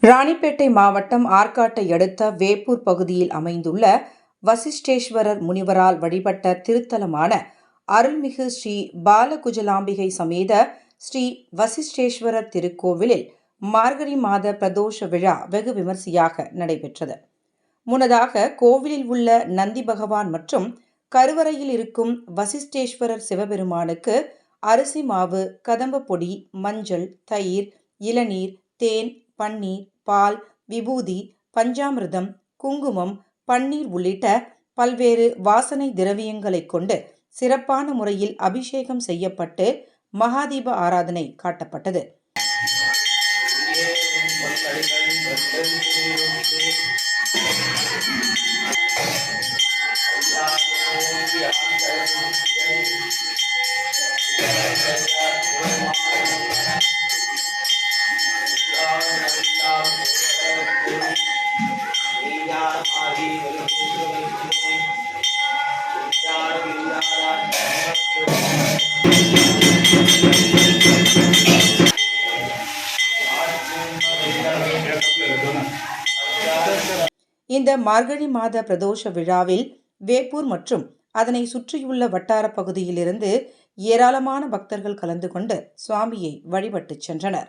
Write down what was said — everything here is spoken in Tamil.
ராணிப்பேட்டை மாவட்டம் ஆற்காட்டை அடுத்த வேப்பூர் பகுதியில் அமைந்துள்ள வசிஷ்டேஸ்வரர் முனிவரால் வழிபட்ட திருத்தலமான அருள்மிகு ஸ்ரீ பாலகுஜலாம்பிகை சமேத ஸ்ரீ வசிஷ்டேஸ்வரர் திருக்கோவிலில் மார்கழி மாத பிரதோஷ விழா வெகு விமரிசையாக நடைபெற்றது. முன்னதாக கோவிலில் உள்ள நந்தி பகவான் மற்றும் கருவறையில் இருக்கும் வசிஷ்டேஸ்வரர் சிவபெருமானுக்கு அரிசி மாவு, கதம்ப பொடி, மஞ்சள், தயிர், இளநீர், தேன், பன்னீர், பால், விபூதி, பஞ்சாமிர்தம், குங்குமம், பன்னீர் உள்ளிட்ட பல்வேறு வாசனை திரவியங்களை கொண்டு சிறப்பான முறையில் அபிஷேகம் செய்யப்பட்டு மகாதீப ஆராதனை காட்டப்பட்டது. இந்த மார்கழி மாத பிரதோஷ விழாவில் வேப்பூர் மற்றும் அதனை சுற்றியுள்ள வட்டார பகுதியிலிருந்து ஏராளமான பக்தர்கள் கலந்து கொண்டு சுவாமியை வழிபட்டு சென்றனர்.